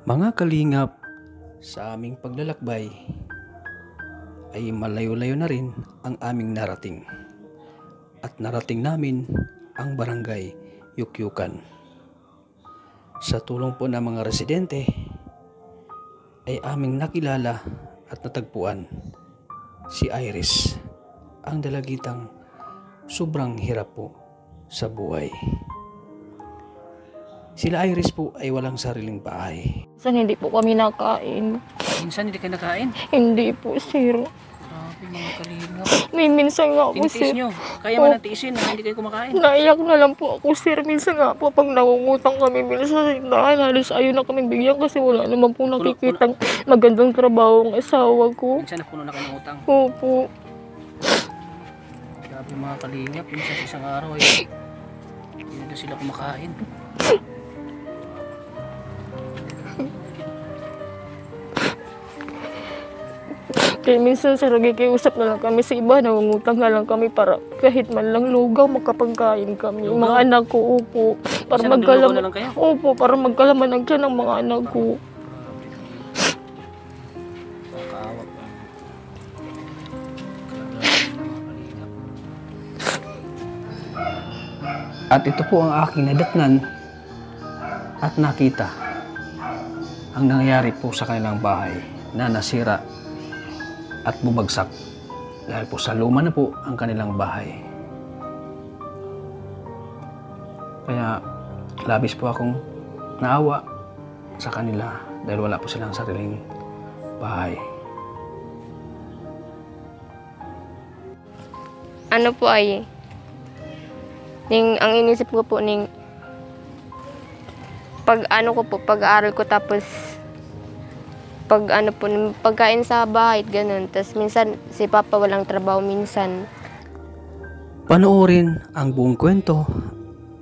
Mga kalingap, sa aming paglalakbay ay malayo-layo na rin ang aming narating. At narating namin ang barangay Yukyukan. Sa tulong po ng mga residente ay aming nakilala at natagpuan si Iris, ang dalagitang sobrang hirap po sa buhay. Sila Iris po ay walang sariling bahay. Minsan hindi po kami nakain. Minsan hindi ka nakain? Hindi po, sir. Grabe mga kalingap. May minsan nga ako, Tinitiis sir. nyo. Kaya mo natiisin na hindi kayo kumakain. Naiyak na lang po ako, sir. Minsan nga po, pag nangungutang kami, minsan sa tindahan, halos ayaw na kami bigyan kasi wala naman po nakikitang magandang trabaho ang asawa ko. Minsan napuno na kayo ng utang. Opo. Grabe mga kalingap. Minsan sa isang araw ay hindi na sila kumakain. Kaya minsan, sir, nagikiusap na lang kami sa iba, nangungutang na lang kami para kahit man lang lugaw, makapagkain kami. Yung mga anak ko, opo. Para Minsan naglulugaw na magkalaman. lang kayo? Opo, para magkalaman ang tiyan ng mga anak ko. Nakakaawa pa. At ito po ang aking nadatnan at nakita ang nangyari po sa kanilang bahay na nasira at bumagsak dahil po sa luma na po ang kanilang bahay. Kaya labis po akong naawa sa kanila dahil wala po silang sariling bahay. Ano po ay, ang inisip ko po, pag-aaral ko tapos pagkain sa bahay, ganun. Tapos minsan, si Papa walang trabaho minsan. Panoorin ang buong kwento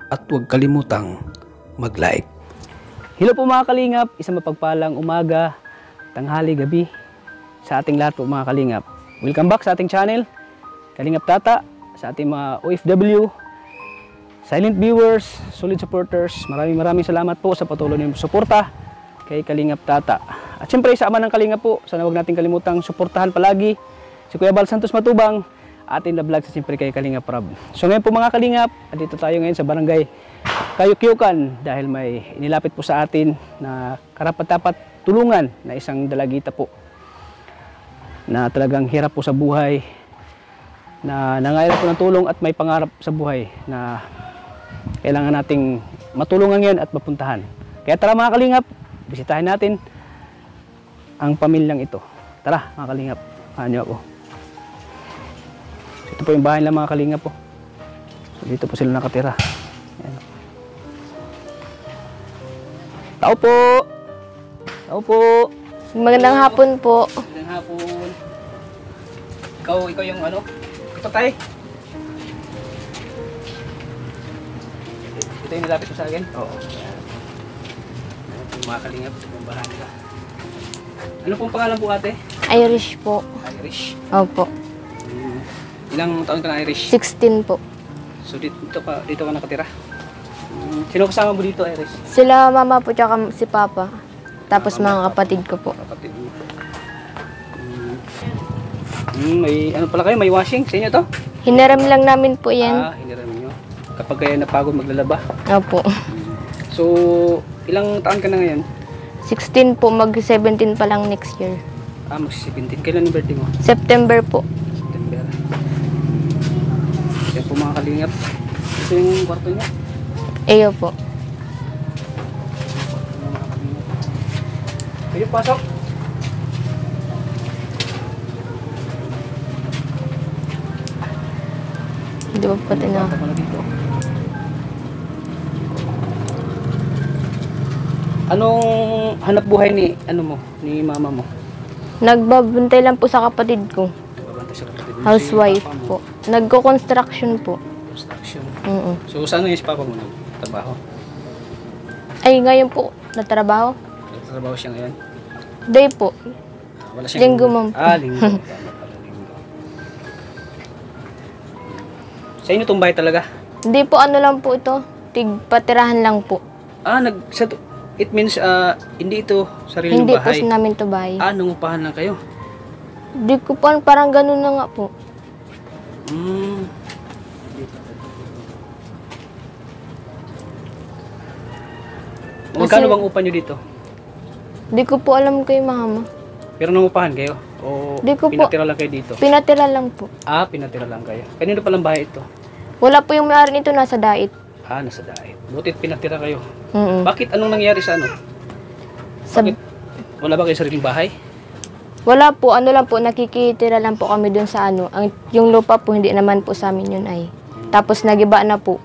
at huwag kalimutang mag-like. Hello po mga kalingap, isang mapagpalang umaga, tanghali, gabi sa ating lahat po mga kalingap. Welcome back sa ating channel, Kalingap Tata, sa ating mga OFW, silent viewers, solid supporters. Maraming salamat po sa patuloy niyong suporta kay Kalingap Tata. At syempre sa ama ng Kalingap po, sana huwag natin kalimutang suportahan palagi si Kuya Bal Santos Matubang, ating na-vlog sa siyempre kay Kalingap Rab. So ngayon po mga Kalingap, andito tayo ngayon sa barangay Yukyukan dahil may inilapit po sa atin na karapat-dapat tulungan na isang dalagita po na talagang hirap po sa buhay, na nangailangan po ng tulong at may pangarap sa buhay na kailangan nating matulungan yan at mapuntahan. Kaya tara mga Kalingap, bisitahin natin ang pamilyang ito. Tara mga Kalingap, samahan niyo ako. Ito po yung bahay ng mga Kalingap po. So, dito po sila nakatira. Ayan. Tao po! Tao po! Magandang hapon po. Magandang hapon. Ikaw yung ano? Ito tayo. Ito yung nilapit mo sa akin? Oo. Ayan. Yung mga Kalingap, ito yung bahay nila. Ano pong pangalan po ate? Irish po. Irish. Opo. Ilang taon ka na Irish? 16 po. So dito ka nakatira? Sino kasama mo dito Irish? Sila mama po tsaka si Papa. Tapos mga kapatid ko po. Kapatid mo. May ano pala kayo? May washing sa inyo to? Hiniram lang namin po yan. Hiniram nyo. Kapag kayo napagod maglalaba. Opo. So, ilang taon ka na ngayon? 16 po, mag-17 pa lang next year. Mag-17. Kailan yung birthday mo? September po. September. Yan po mga Kalingap. Ito yung kwarto niya. Eyo po. Pwede pasok. Hindi ba pati na? Anong hanap buhay ni mama mo? Nagbabantay lang po sa kapatid ko. Babantay sa kapatid mo. Housewife Si papa mo? po. Nagko-construction po. Construction. Mm-mm. So saan yung si papa mo nagtrabaho? Ay, ngayon po, natrabaho? Nagtrabaho siya ngayon? Day po. Wala siyang... Linggo, ma'am. Linggo. Tama pala, linggo. Sa inyo itong bahay talaga? Hindi po, ano lang po ito. Tigpatirahan lang po. It means, hindi ito sariling Hindi po bahay. namin to bahay. Nangungupahan lang kayo? Di ko pa, parang ganun na nga po. Hmm. Magkano bang upa nyo dito? Di ko po alam kay mama. Pero nangungupahan kayo? O Di ko po. pinatira lang kayo dito? Pinatira lang po. Pinatira lang kayo. Kanino palang bahay ito? Wala po yung may-ari nito, nasa dait. Nasa dait. Butit pinatira kayo. Mm. Bakit? Anong nangyari sa ano? Sa, Bakit? Wala ba kayo sariling bahay? wala po, ano lang po, nakikitira lang po kami dun sa ano. Yung lupa po, hindi naman po sa amin yun ay. Tapos nagiba na po.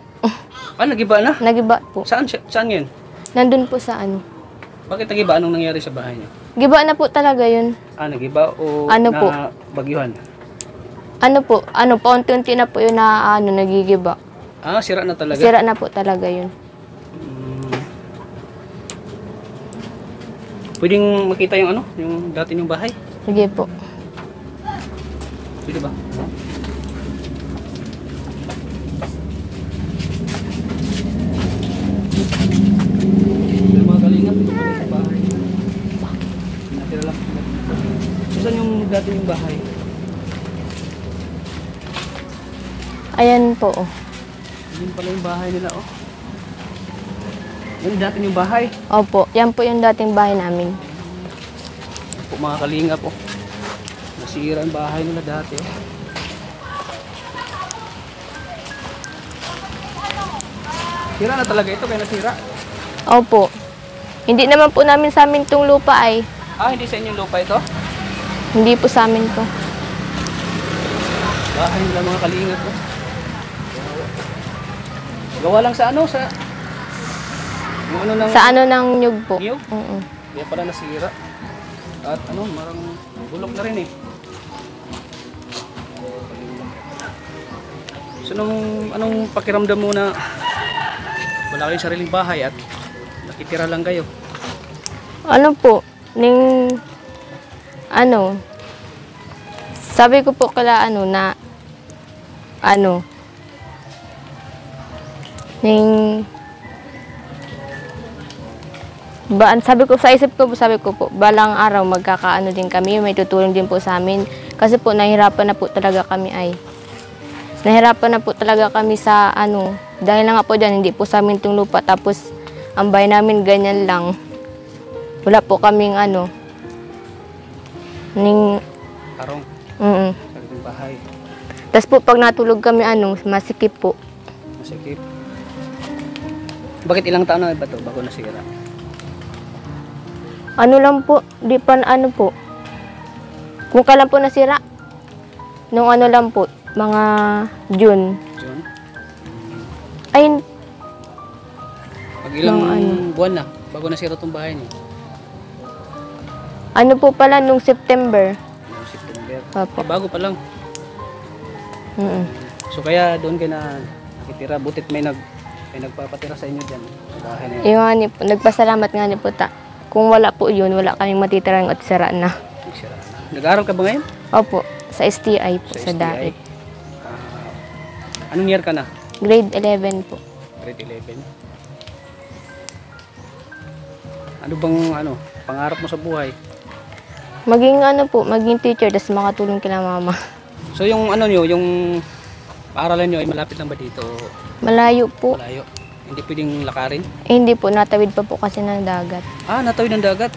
Nagiba na? Nagiba po. Saan yun? Nandun po sa ano. Bakit nagiba? Anong nangyari sa bahay niyo? Giba na po talaga yun. Nagiba o Ano po? bagyuhan? Paunti-unti na po yun na nagigiba. Sira na talaga? Sira na po talaga yun. Pwedeng makita yung yung dati yung bahay? Sige po. Pwede ba? Pero mga kalingap, ito pala sa bahay. Natira lang. Saan yung dati yung bahay? Ayan po. Oh. Yun pala yung bahay nila, oh. Yan dati yung bahay. Opo, yan po yung dating bahay namin. Po mga kalingap, oh. Nasira ang bahay nila dati, oh. Sira na talaga ito, kaya nasira. Opo. Hindi naman po namin sa amin tong lupa ay. Hindi sa inyong lupa ito? Hindi po sa amin to. Bahay nila mga kalingap, oh. Gawa lang sa sa yung ng Sa ng nyug po. Nyug? Oo. Kaya pala nasira. At marang bulok na rin eh. So anong pakiramdam mo na wala kayong sariling bahay at nakitira lang kayo? Ano po, sabi ko po kala sabi ko po, balang araw magkakaano din kami, may tutulong din po sa amin. Kasi po, nahirapan na po talaga kami Nahirapan na po talaga kami sa dahil na nga po dyan, hindi po sa amin itong lupa. Tapos, ang bahay namin ganyan lang. Wala po kaming Karong? Sariling bahay. Tapos po, pag natulog kami, masikip po. Masikip. Bakit ilang taon na ba ito bago nasira? Lang po, di pa po. Kung kailan po nasira, nung lang po, mga June. June? Ay, Pag ilang buwan na bago nasira itong bahay niyo? po pala, nung September. Noong September. Opo. Bago pa lang. So kaya doon kayo na nakitira, butit may nagpapatira sa inyo dyan sa bahay na yun. Nagpasalamat nga ni po Kung wala po yun, wala kaming matitirang at sira na. Nagsira na. Nag-aaral ka ba ngayon? Opo, sa STI po, sa STI? Dait. Anong year ka na? Grade 11 po. Grade 11. Ano bang pangarap mo sa buhay? Maging teacher, tapos makatulong kila mama. So yung yung paaralan nyo ay malapit lang ba dito? Malayo po. Malayo. Hindi pwedeng lakarin? Hindi po, natawid pa po kasi ng dagat. Natawid ng dagat.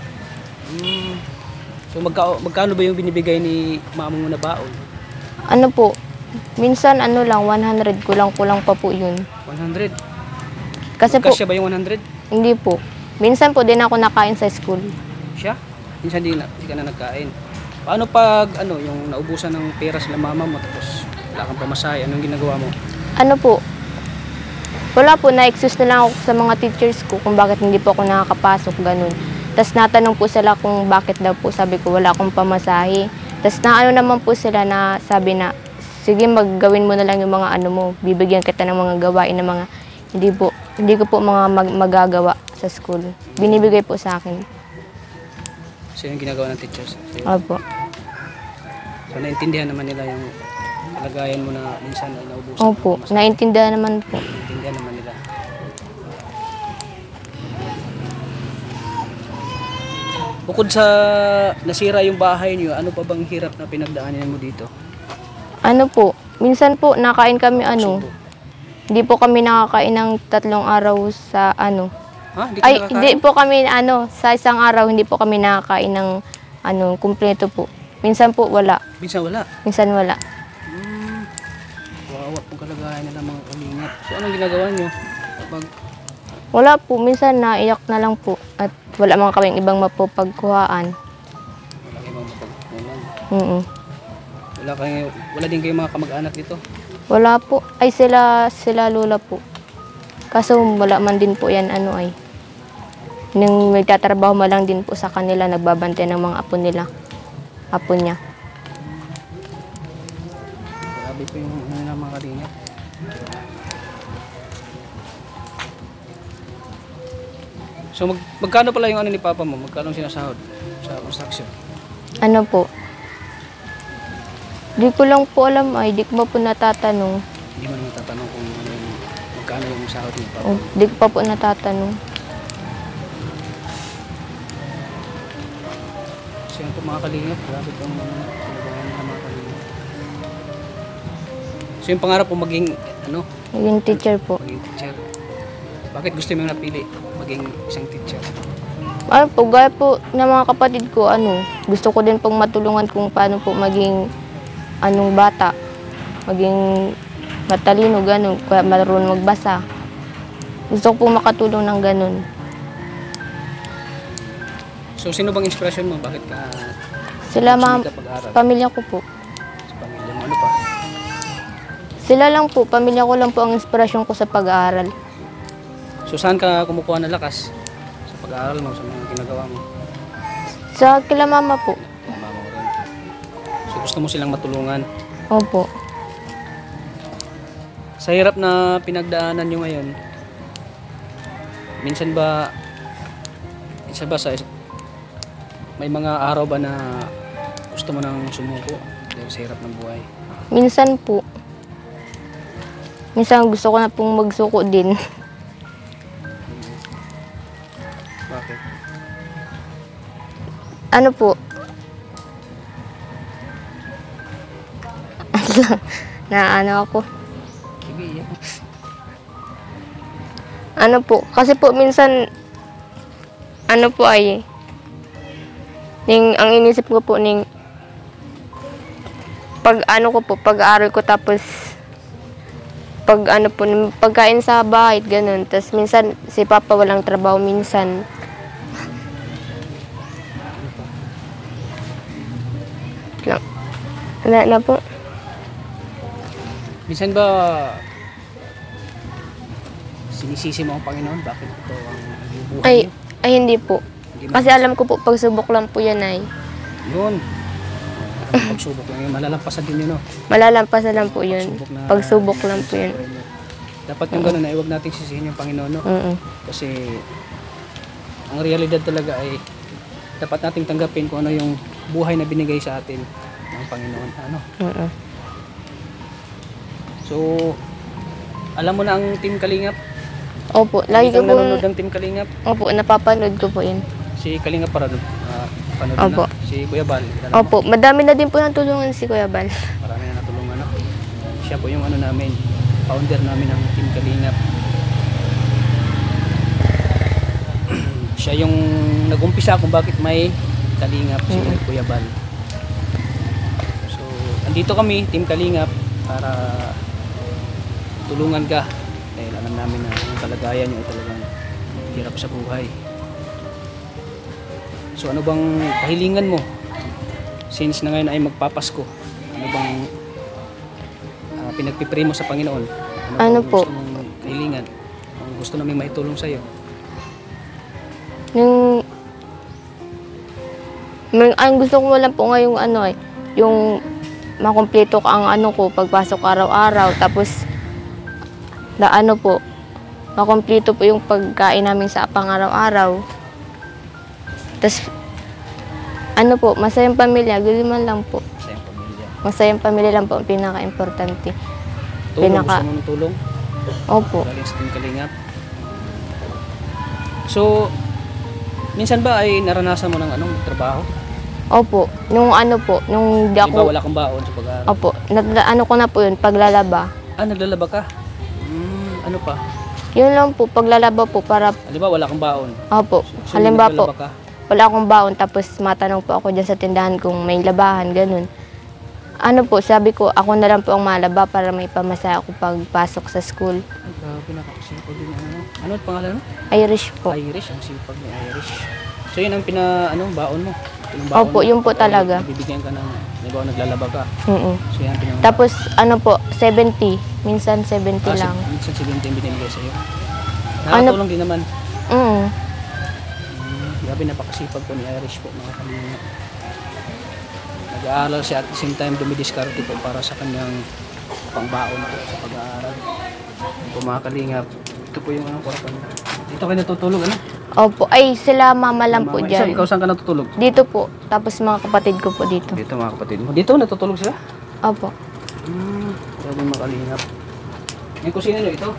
So magkano ba yung binibigay ni mama mo na baon? Po, minsan lang, 100, kulang-kulang pa po yun. 100? Kasi po, Kasya ba yung 100? hindi po. Minsan po din ako nakain sa school. Siya? Minsan di ka na nagkain. Paano pag yung naubusan ng pera sila mama mo tapos wala kang pamasahe, anong ginagawa mo? Po, wala po, na-excuse na lang ako sa mga teachers ko kung bakit hindi po ako nakakapasok, ganun. Tapos natanong po sila kung bakit daw po, sabi ko wala akong pamasahe. Tapos naman po sila na sabi na, sige maggawin mo na lang yung mga mo, bibigyan kita ng mga gawain na mga hindi ko po mga magagawa sa school. Binibigay po sa akin. So yung ginagawa ng teachers? Opo. So naintindihan naman nila yung kalagayan mo na minsan ay naubusan? Opo, naintindihan naman po. Naintindihan naman nila. Bukod sa nasira yung bahay niyo, ano pa bang hirap na pinagdaanan mo dito? Ano po, minsan po nakain kami Subok. hindi po kami nakakain ng 3 araw sa Ha? Hindi ka Ay, nakakain? hindi po kami sa isang araw hindi po kami nakakain ng kumpleto po. Minsan po wala, Minsan wala. minsan wala. Kawawa pong kalagayan nila mga kalingap. So anong ginagawa niyo? Kapag Wala po, minsan naiyak na lang po at wala mga kaming ibang mapapagkuhaan. wala kayong mapagkunan. Mm. Wala din kayong mga kamag-anak dito? Wala po. Ay sila lola po. Kaso wala man din po yan Nung may tatrabaho man lang din po sa kanila, nagbabantay ng mga apo nila. Apo niya. Grabe po yung mga kalingap. So magkano pala yung ni Papa mo? Magkano sinasahod sa construction? Ano po? Di ko lang po alam di ko pa po natatanong. Hindi mo naman tatanong kung magkano yung sahod ni Papa. Di ko pa po natatanong. So yan po mga kalingap. Grabe po yung mga kalingap. So yung pangarap po maging Yung teacher po. maging teacher. Bakit gusto mo napili maging isang teacher? Ano po, gaya po ng mga kapatid ko, gusto ko din pong matulungan kung paano po maging bata. Maging matalino, gano'n, kaya marunong magbasa. Gusto ko pong makatulong ng gano'n. So sino bang inspirasyon mo? Bakit ka Sila ka pag-aral? pamilya ko po. Sa pamilya mo? Ano pa? Sila lang po, pamilya ko lang po ang inspirasyon ko sa pag-aaral. So saan ka kumukuha ng lakas? Sa pag-aaral mo, sa mga ginagawa mo? Sa kila mama po. Kaya mama mo rin. So gusto mo silang matulungan? Opo. Sa hirap na pinagdaanan nyo ngayon, minsan ba may mga araw ba na gusto mo nang sumuko dahil sa hirap ng buhay? Minsan po. Minsan gusto ko na pong magsuko din. Bakit? Ano po? Ako. Sige, iyak. Ano po? Kasi po minsan, ang inisip ko po, pag-aaral ko tapos, pagkain sa bahay, ganun. Tapos minsan, si Papa walang trabaho minsan. Wala na po. Minsan ba sinisisi mo ang Panginoon? Bakit ito ang buhay niyo? Ay, hindi po. Hindi mo- Kasi alam ko po, pagsubok lang po yan Yun. Pagsubok lang yun. Malalampasan din yun, no? Malalampasan lang po yun. na- Pagsubok lang po yun. Dapat yung gano'n na huwag nating sisihin yung Panginoon, no? Mm-mm. Kasi ang realidad talaga ay dapat nating tanggapin kung ano yung buhay na binigay sa atin ng Panginoon. Mm-mm. So, alam mo na ang Team Kalingap? Opo, lagi ko Kung po, nanonood ng Team Kalingap, napapanood ko po yun. si Kalingap para panood Opo. na. Si Kuya Bal, kilala mo? Opo, madami na din po ng tulungan si Kuya Bal. Marami na natulungan, no? Siya po yung namin, founder namin ng Team Kalingap. Siya yung nag-umpisa kung bakit may Kalingap, si Kuya Bal. So, andito kami, Team Kalingap, para tulungan ka. Dahil alam namin na yung kalagayan nyo ay talagang hirap sa buhay. So, ano bang kahilingan mo? Since na ngayon ay magpapasko, ano bang pinagpipray mo sa Panginoon? Ano bang po? gusto mong kahilingan? Ang gusto namin maitulong sa'yo? Ang gusto ko lang po ngayong yung makumpleto ko ang pagpasok araw-araw. Tapos, makumpleto po yung pagkain namin sa pang-araw-araw. Tapos, masayang pamilya, gano'n man lang po. Sa iyong pamilya? Masayang pamilya lang po ang pinaka-importante. Tulong, gusto mo ng tulong? Opo. Galing sa Team Kalingap. So, Minsan ba ay naranasan mo ng anong trabaho? Opo, nung ano po, nung di Di ba ako, wala kang baon sa pag-aaral? opo, ano ko na po yun, paglalaba. Ah, naglalaba ka? Ano pa? Yun lang po, paglalaba po para, Di ba wala kang baon? opo, So, halimbawa po, naglalaba ka? wala akong baon, tapos matanong po ako dyan sa tindahan kung may labahan, ganun. Ano po, sabi ko, ako na lang po ang malaba para may pamasaya ako pagpasok sa school. Ay, grabe, nakakasipag din. Ano ang pangalan mo? Irish po. Irish, ang sipag ni Irish. So yun ang baon mo? Yung Opo, yun po talaga. Bibigyan ka ng, di ba naglalaba ka? Mm-mm. So yan ang Tapos, ano po, 70. Minsan 70 lang. Minsan 17 binibigay sa'yo. Ano- Nakatulong din naman. Mm. Grabe, napakasipag po ni Irish po, mga kalingap. Nag-aaral siya at the same time dumidiskarte po para sa kanyang pangbaon po sa pag-aaral. Yun po mga kalingap. Ito po yung kwarto niya. Dito kayo natutulog, ano? Opo, ay sila mama lang po Mama, dyan. ikaw saan ka natutulog? Dito po, tapos mga kapatid ko po dito. Dito mga kapatid mo. Dito natutulog sila? Opo. Grabe mga kalingap. Yung kusina nyo ito?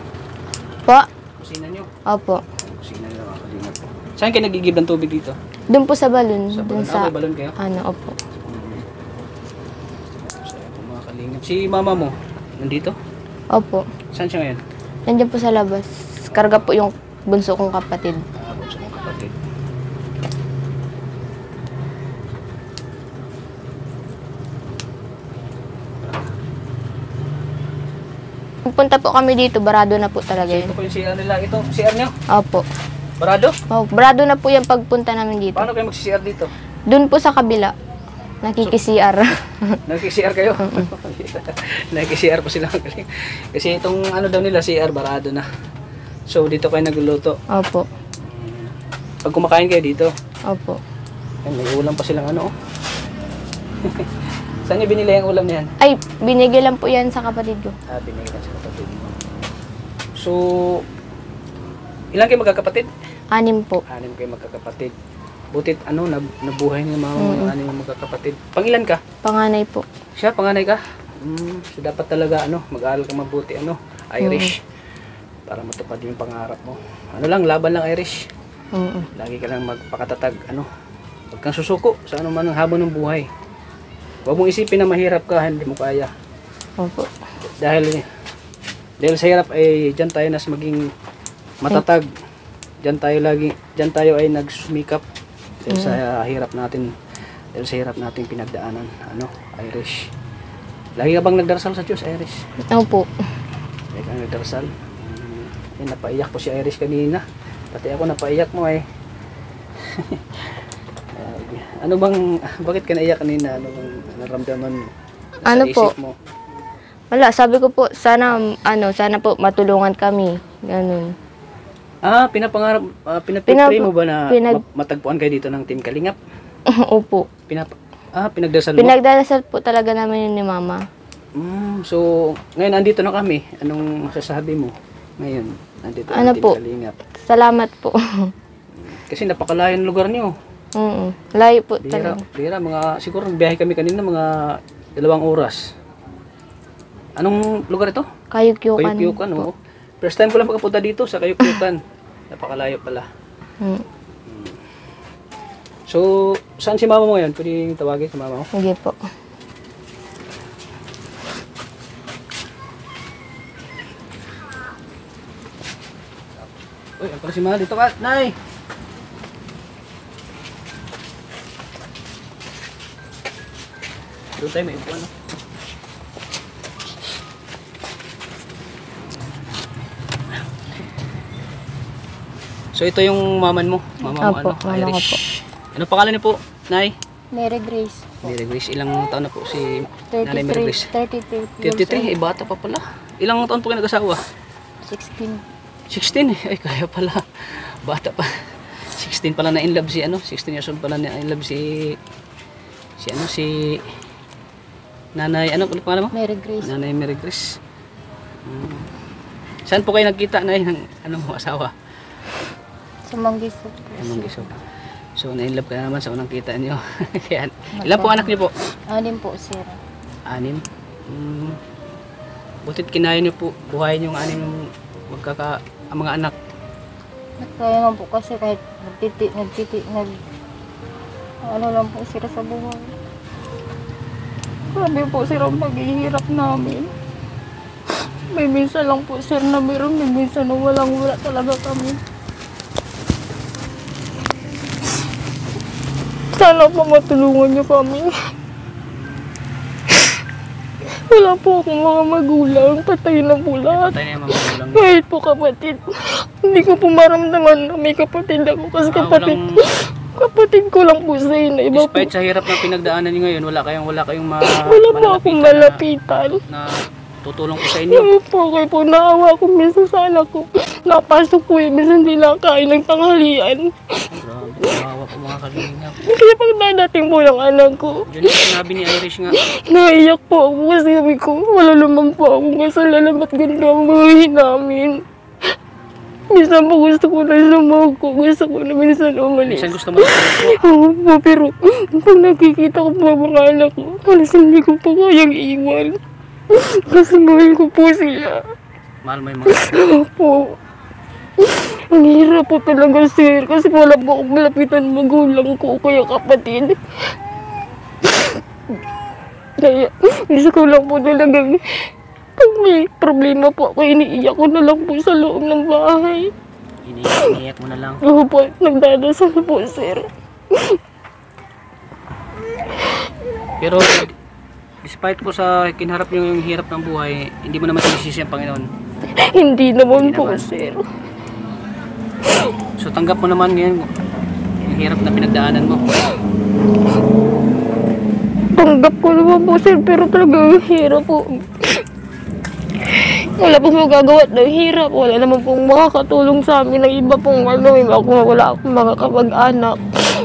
Po? Kusina nyo? Opo. Kusina nyo mga kalingap po. Saan kayo nagigib ng tubig dito? Doon po sa balon. Sa Doon balon? sa, May balon kayo? ano, opo. So ayan po mga kalingap. Si mama mo, nandito? Opo. Saan siya ngayon? Nandiyan po sa labas. Karga po yung bunso kong kapatid. Sa mga kapatid. Pupunta po kami dito, barado na po talaga So yun. ito po yung CR nila. Ito, CR nyo? Opo. Barado? Oh, barado na po yung pagpunta namin dito. Paano kayo mag-CR dito? Doon po sa kabila. Nakikisiar. Nag-CR kayo? Nag-CR po sila. Kasi itong ano daw nila, CR, barado na. So dito kayo nagluluto. Opo. Pag kumakain kayo dito, Opo. ay, may ulam pa silang ano oh. Saan niyo binili ang ulam niyan? Ay, binigay lang po yan sa kapatid ko. Binigyan sa kapatid mo. So, ilan kayo magkakapatid? 6 po. 6 kayo magkakapatid. Butit nabuhay ni mama mo yung 6 magkakapatid. Pangilan ka? Panganay po. Siya, panganay ka? So dapat talaga mag-aaral ka mabuti Irish. Para matupad yung pangarap mo. Laban lang Irish. Lagi ka lang magpakatatag, Huwag kang susuko sa anuman ang habon ng buhay. Huwag mong isipin na mahirap ka, hindi mo kaya. Opo. Dahil sa hirap ay diyan tayo nas maging matatag. Diyan tayo ay nagsumikap dahil sa hirap natin. Dahil sa hirap nating pinagdaanan, Irish. Lagi ka bang nagdarasal sa Diyos, Irish? Opo. Lagi kang nagdarasal. Napaiyak po si Irish kanina. Pati ako napaiyak mo eh. Bakit ka naiyak kanina? Ano bang naramdaman sa isip mo? Wala, sabi ko po, sana po matulungan kami. Ganun. Pinapipray mo ba na matagpuan kayo dito ng Team Kalingap? Opo. Pinagdasal mo? Pinagdarasal po talaga namin yun ni Mama. So, ngayon andito na kami. Anong masasabi mo ngayon? Andito Ano ang Team po? Kalingap. Salamat po. Kasi napakalayan lugar niyo. Layo po talaga. Bira, siguro nagbiyahe kami kanina mga 2 oras. Anong lugar ito? Kayukyukan. Kayukyukan, oo. First time ko lang makapunta dito sa Kayukyukan. Napakalayo pala. So, saan si mama mo ngayon? Pwede tawagin si mama mo? Sige po. Uy, ang pala si mama dito ka. Nay! Doon tayo may upuan, So ito yung maman mo, mama mo Opo, mama ko Irish. po. Ano pangalan niyo po, Nay? Mary Grace. Mary Grace, ilang taon na po si Nanay 33. Mary Grace? 33, 33. bata pa pala. Ilang taon po kayo nag-asawa? 16. 16, ay kaya pala. Bata pa. 16 pala na in love si 16 years old pala na in love si Nanay, ano pangalan mo? Mary Grace. Nanay Mary Grace. Saan po kayo nagkita na ng asawa? Sa Manggiso. Manggiso. So na-inlove ka naman sa unang kita niyo. Kaya, ilan po anak niyo po? 6 po, sir. 6. Butit kinaya niyo po buhayin yung 6 ang mga anak. Kaya naman po kasi kahit ano lang po sila sa buhay. Grabe po sir ang paghihirap namin. May minsan lang po sir na meron, may minsan na wala talaga kami. Sana po matulungan niyo kami. Wala po akong mga magulang, patay na po lahat. Patay na yung mga magulang. Kahit po kapatid, hindi ko po maramdaman na may kapatid ako kasi kapatid ko lang po sa na iba po. Despite sa hirap na pinagdaanan niyo ngayon, wala kayong Wala po akong malapitan. na tutulong po sa inyo. Hindi po, kayo po naawa ko minsan sa anak ko. Napasok po minsan hindi nakakain ng tanghalian. Grabe, kawawa po mga kalingap. Kaya pag dadating po ng anak ko, Yun yung sinabi ni Irish nga. naiyak po ako kasi sabi ko, wala naman po akong kasalanan at ganda ang buhay namin. Minsan po gusto ko na sumuko, gusto ko na minsan umalis. Minsan gusto mo po. Oo po, pero pag nakikita ko po ang mga anak ko, halos hindi ko po kayang iwan. Kasi mahal ko po sila. Mahal mo yung mga Opo. Ang hirap po talaga sir, kasi wala po akong malapitan magulang ko, kaya kapatid. Kaya gusto ko lang po talagang pag may problema po ako, iniiyak ko na lang po sa loob ng bahay. iniiyak mo na lang. Oo po, nagdadasal po sir. Pero despite po sa kinharap niyo yung hirap ng buhay, hindi mo naman sinisisi ang Panginoon. Hindi naman Hindi po naman. sir. So tanggap mo naman ngayon yung hirap na pinagdaanan mo. Tanggap ko naman po sir, pero talagang hirap po. Wala pong magagawa ng hirap. Wala naman pong makakatulong sa amin ng iba pong wala akong mga kamag-anak.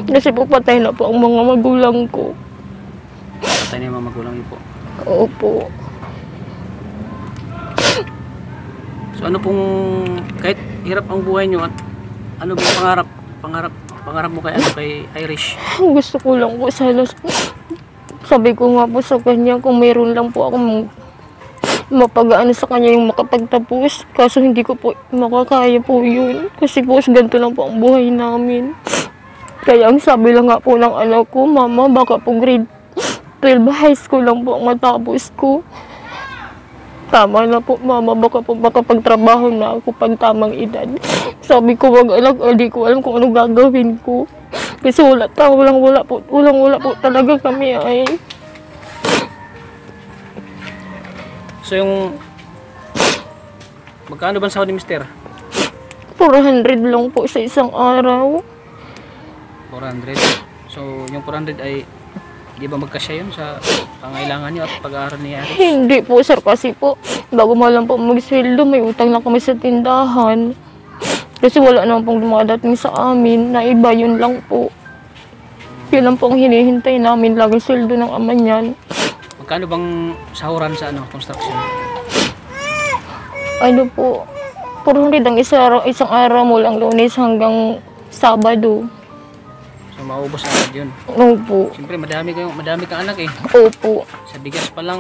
Kasi po patay na po ang mga magulang ko. Patay na yung mga magulang niyo po. Opo. So ano pong, kahit hirap ang buhay niyo, at ano pong pangarap mo kay Irish? Gusto ko lang po sana. Sabi ko nga po sa kanya, kung mayroon lang po akong mapagaan sa kanya yung makapagtapos. Kaso hindi ko po makakaya po yun. Kasi po ganito lang po ang buhay namin. Kaya ang sabi lang nga po ng anak ko, Mama, baka po grade 12 high school lang po ang matapos ko. Tama na po, Mama, baka po makapagtrabaho na ako pag tamang edad. Sabi ko, wag anak, hindi ko alam kung ano gagawin ko. Kasi wala po talaga kami ay. So yung magkano ba ang sahod ni Mister? 400 lang po sa isang araw. 400. So yung 400 ay di ba magkasya yun sa pangailangan niyo at pag-aaral ni Irish? Hindi po sir, kasi po bago mo lang po magsweldo, may utang na kami sa tindahan. Kasi wala naman pong dumadating sa amin na iba, yun lang po. Yun lang po ang hinihintay namin, laging sweldo ng ama niyan. Magkano bang sahuran sa construction? Ano po, 400 ang isang araw mo lang, Lunes hanggang Sabado. So maubos agad yun. Opo. Siyempre madami kang anak eh. Opo. Sa bigas pa lang,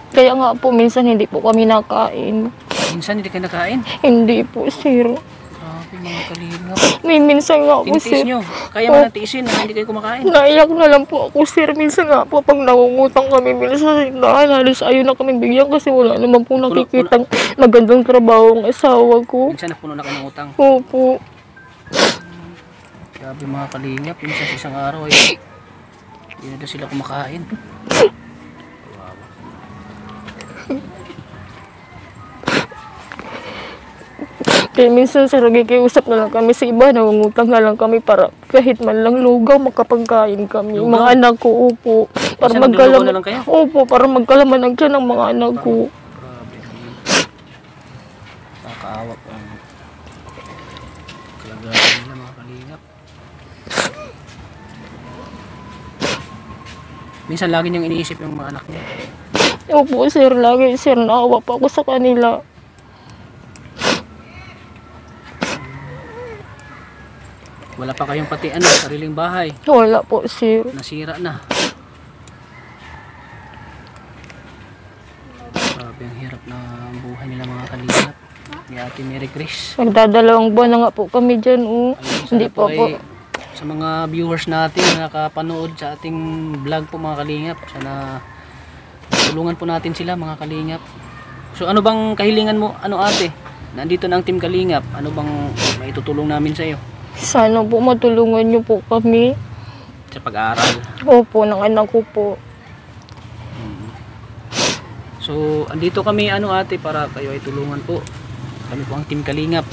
Kaya nga po, minsan hindi po kami nakain. minsan hindi kayo nakain. Hindi po, sir. Grabe mga kalingap. May minsan nga po, Tinitiis sir. nyo. Kaya mo nang tiisin na hindi kayo kumakain. Naiyak na lang po ako, sir. Minsan nga po, pag nangungutang kami, minsan sa tindahan, halos ayaw na kami bigyan kasi wala naman po nakikitang magandang trabaho ang asawa ko. Minsan napuno na kayo ng utang. Opo. Grabe mga kalingap. Minsan sa isang araw ay hindi na daw sila kumakain. Kaya minsan, sir, nagikiusap na lang kami sa iba, nangungutang na lang kami para kahit man lang lugaw, makapagkain kami. Lugaw? Mga anak ko, opo. Para Minsan naglulugaw na magkalaman, lang kayo? opo, para magkalaman ang tiyan ng mga anak ko. Grabe. Nakakaawa po ang kalagayan nila mga kalingap. Minsan lagi niyang iniisip yung mga anak niya. Opo, sir, lagi, sir, naawa pa ako sa kanila. Wala pa kayong pati sariling bahay. Wala po, sir. Nasira na. Grabe ang hirap na buhay nila mga kalingap. Ni Ate Ate Mary Grace. Magdadalawang buwan na nga po kami dyan. Hindi Sana po po. sa mga viewers natin na nakapanood sa ating vlog po mga kalingap, sana tulungan po natin sila mga kalingap. So ano bang kahilingan mo, ano ate? Nandito na ang Team Kalingap, ano bang maitutulong namin sa iyo Sana po matulungan niyo po kami. sa pag-aaral? Opo, ng anak ko po. So andito kami ano ate para kayo ay tulungan po. Kami po ang Team Kalingap.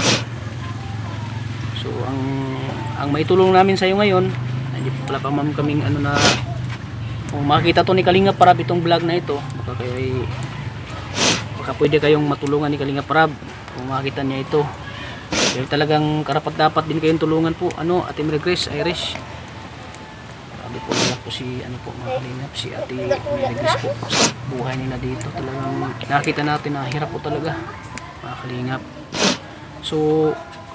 So ang maitulong namin sa iyo ngayon, hindi po pala pa ma'am kaming ano na kung makita to ni Kalingap Parab itong vlog na ito, baka kayo ay baka pwede kayong matulungan ni Kalingap Parab kung makita niya ito. Pero talagang karapat dapat din kayong tulungan po ano Ate Mary Grace Irish. Sabi po nila po si ano po mga Kalingap, si Ate Mary Grace po sa buhay nila dito. Talagang nakita natin na hirap po talaga mga Kalingap. So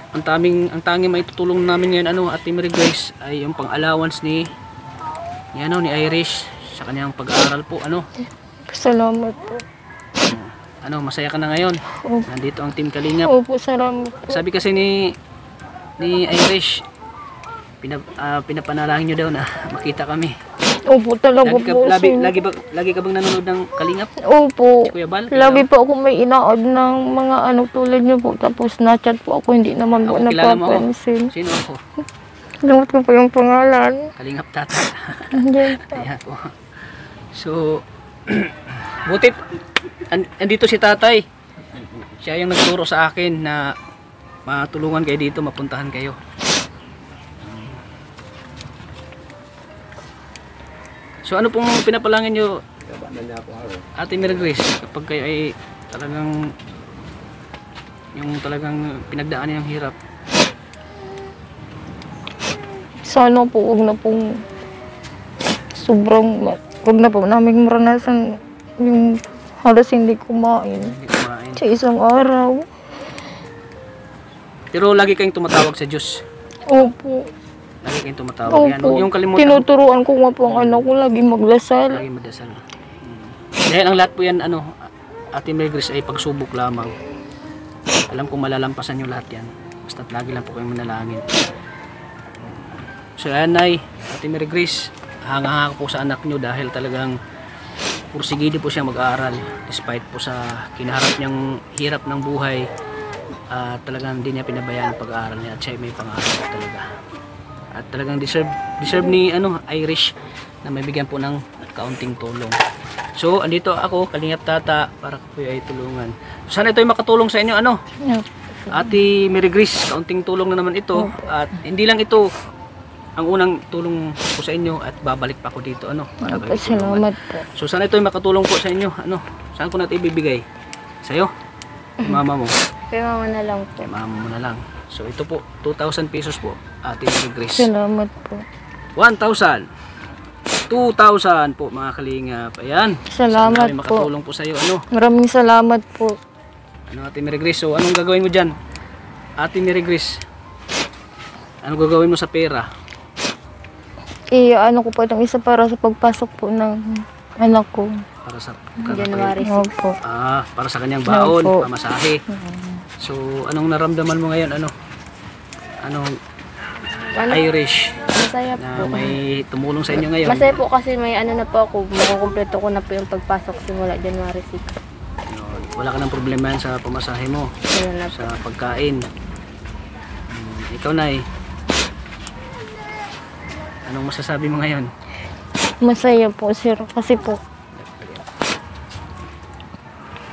ang tanging maitutulong namin ngayon ano Ate Mary Grace ay yung pang-allowance ni Irish sa kanyang pag-aaral po ano. Salamat po. Ano, masaya ka na ngayon? Opo. Nandito ang Team Kalingap. Opo, salamat po. Sabi kasi ni Irish, pinapanalangin nyo daw na makita kami. Opo, talaga po. Lagi ka bang nanonood ng Kalingap? Opo. Si Kuya Bal? Lagi po ako may ina-add ng mga ano tulad niyo po. Tapos na-chat po ako, hindi naman po Ako, kilala mo ako. napapansin. Sino ako? Lamot ko po yung pangalan. Kalingap Tata. Hindi po. Ayan po. So, butit, andito si tatay. Siya yung nagturo sa akin na matulungan kayo dito, mapuntahan kayo. So ano pong pinapalangin nyo Ate Mary Grace kapag kayo ay talagang yung talagang pinagdaanan ng hirap? Sana po, huwag na pong sobrang, huwag na po namin maranasan yung halos hindi kumain Hindi kumain. sa isang araw. Pero lagi kayong tumatawag sa Diyos. Opo. Lagi kayong tumatawag. Yan, huwag Opo. yung kalimutan. Tinuturuan ko nga po ang anak ko lagi maglasal. Lagi madasal. Dahil ang lahat po yan, ano, Ate Mary Grace ay pagsubok lamang. Alam kong malalampasan nyo lahat yan. Basta't lagi lang po kayong manalangin. So ayan Nay, Ate Mary Grace, hanga-hanga po sa anak nyo dahil talagang pursigido po siya mag-aaral. Despite po sa kinaharap niyang hirap ng buhay, talagang hindi niya pinabayaan ang pag-aaral niya at siya may pangarap po talaga. At talagang deserve ni Irish na may bigyan po ng kaunting tulong. So andito ako, Kalingap Tata, para po ay tulungan. So, sana ito ay makatulong sa inyo Ate Mary Grace, kaunting tulong na naman ito. At hindi lang ito ang unang tulong po sa inyo at babalik pa ako dito para kayo tulungan. Salamat po. So sana ito ay makatulong po sa inyo. Saan ko natin ibibigay? Sa'yo? Kay mama mo? Kaya mama na lang po. Kay mama mo na lang. So ito po, 2,000 pesos po, Ate Mary Grace. Salamat po. 1,000. 2,000 po mga Kalingap. Ayan. Salamat sana po. makatulong po sa iyo. Maraming salamat po. Ate Mary Grace. So anong gagawin mo dyan? Ate Mary Grace, anong gagawin mo sa pera? Ano ko po itong isa para sa pagpasok po ng anak ko. Para sa January 6. Opo. para sa kanyang baon, Opo. pamasahe. So anong naramdaman mo ngayon? Anong Irish Masaya na po. may tumulong sa inyo ngayon? Masaya po kasi may ano na po ako, makukumpleto ko na po yung pagpasok simula January 6. Wala ka ng problema yan sa pamasahe mo, Ayun na po. sa pagkain. Ikaw Nay, anong masasabi mo ngayon? Masaya po, sir. Kasi po,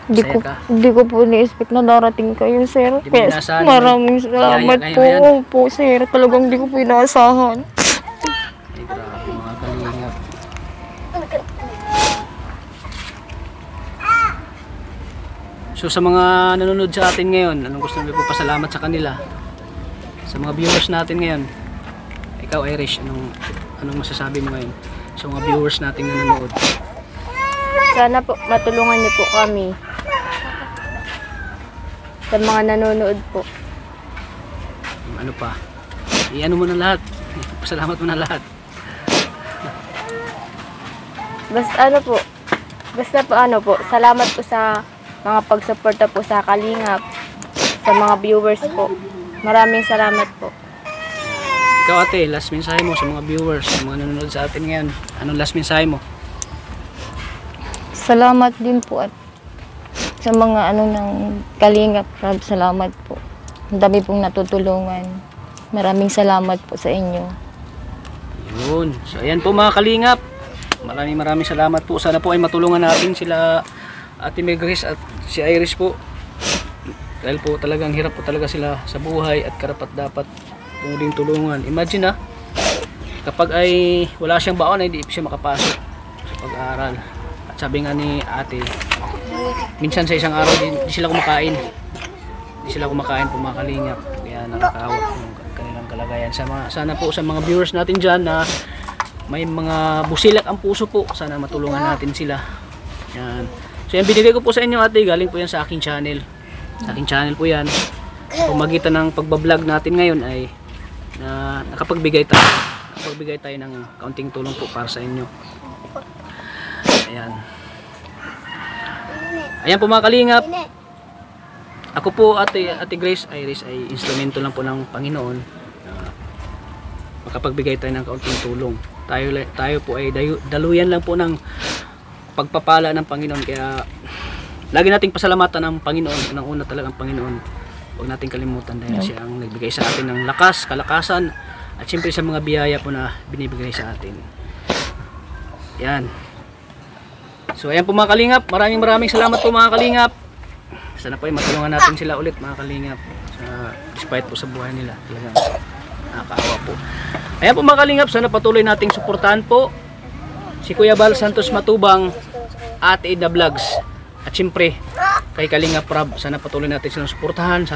Masaya ka? hindi ko po ni-expect na darating kayo, sir. Di mo Kaya inaasahan, maraming salamat Yaya po. kayo ngayon. Opo, sir. Talagang hindi ko po inaasahan. Ay grabe mga Kalingap. So sa mga nanonood sa atin ngayon, anong gusto niyo po pasalamat sa kanila? Sa mga viewers natin ngayon, ikaw Irish, anong masasabi mo ngayon sa mga viewers natin na nanonood? Sana po matulungan niyo po kami. Sa mga nanonood po. Ano pa? I-ano mo na lahat. Pasalamat mo na lahat. Basta po salamat po sa mga pagsuporta po sa Kalingap. sa mga viewers po. Maraming salamat po. Ikaw ate, last mensahe mo sa mga viewers, sa mga nanonood sa atin ngayon. Anong last mensahe mo? Salamat din po at sa mga ng Kalingap Rab, salamat po. Ang dami pong natutulungan. Maraming salamat po sa inyo. Yun. So ayan po mga kalingap. Maraming salamat po. Sana po ay matulungan natin sila Ate Megris at si Iris po. Dahil po talagang hirap po talaga sila sa buhay at karapat dapat pong tulungan. Imagine kapag ay wala siyang baon ay hindi siya makapasok sa pag-aaral. At sabi nga ni ate, minsan sa isang araw hindi sila kumakain. Hindi sila kumakain po mga kalingap. Kaya nakakaawa po yung kanilang kalagayan. Sana po sa mga viewers natin dyan na may mga busilak ang puso po, sana matulungan natin sila. Yan. So yan binigay ko po sa inyo ate, galing po yan sa aking channel. Sa aking channel po yan. Pumagitan ng pagbablog natin ngayon ay na nakapagbigay tayo ng kaunting tulong po para sa inyo. Ayan. Ayan po mga kalingap. Ako po ate Grace Iris ay instrumento lang po ng Panginoon. Makapagbigay tayo ng kaunting tulong. Tayo po ay daluyan lang po ng pagpapala ng Panginoon. Kaya lagi nating pasalamatan ng Panginoon. Unang-una talagang Panginoon. Huwag nating kalimutan dahil siya ang nagbigay sa atin ng lakas, kalakasan at siyempre sa mga biyaya po na binibigay sa atin. Yan. So ayan po mga kalingap. Maraming salamat po mga kalingap. Sana po ay matulungan natin sila ulit mga kalingap. Despite po sa buhay nila. Talagang nakakaawa po. Ayan po mga kalingap. Sana patuloy nating suportahan po si Kuya Bal Santos Matubang, Ate Ida Vlogs. At siyempre kay Kalingap Rab. Sana patuloy natin silang suportahan.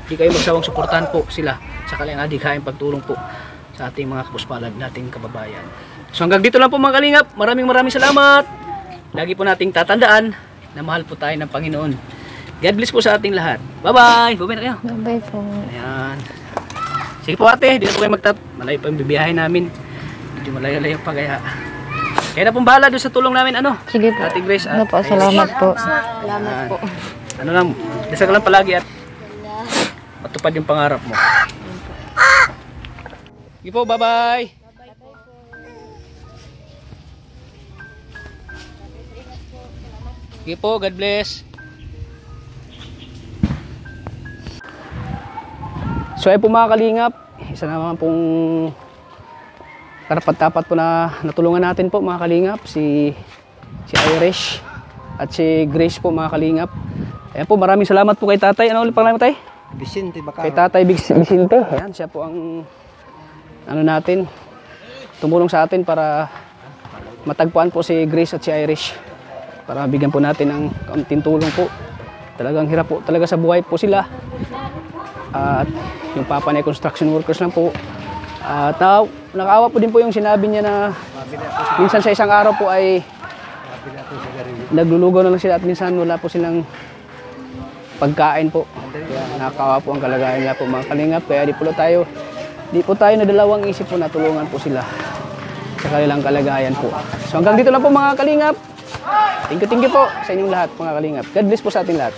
Di kayo magsawang suportahan po sila sa kanilang adhikain pagtulong po sa ating mga kapuspalad nating kababayan. So hanggang dito lang po mga kalingap. Maraming salamat. Lagi po nating tatandaan na mahal po tayo ng Panginoon. God bless po sa ating lahat. Bye-bye. Bye-bye na kayo. Bye-bye po. Ayan. Sige po ate. Di na po kayo malayo pa yung bibiyahe namin. Medyo malayo-layo pa kaya. Kaya na pong bahala doon sa tulong namin Sige po. Ate Grace. Salamat po. Salamat po. Ano lang. Dasal ka lang palagi at matupad yung pangarap mo. Sige po. Bye-bye. Sige po, God bless. So ay po mga kalingap, isa naman pong karapat-dapat po na natulungan natin po mga kalingap, si Irish at si Grace po mga kalingap. Ayan po, maraming salamat po kay tatay. Ano ulit pangalan mo tay? Vicente Bacaro. Kay tatay Vicente. Ayan, siya po ang natin, tumulong sa atin para matagpuan po si Grace at si Irish. Para bigyan po natin ng kaunting tulong po. Talagang hirap po talaga sa buhay po sila. At yung papa niya construction workers lang po. At nakaawa po din po yung sinabi niya na minsan sa isang araw po ay naglulugaw na lang sila at minsan wala po silang pagkain po. Kaya nakakaawa po ang kalagayan niya po mga kalingap. Kaya di po tayo nadalawang isip po na tulungan po sila sa kanilang kalagayan po. So hanggang dito lang po mga kalingap. Thank you po sa inyong lahat mga kalingap. God bless po sa ating lahat.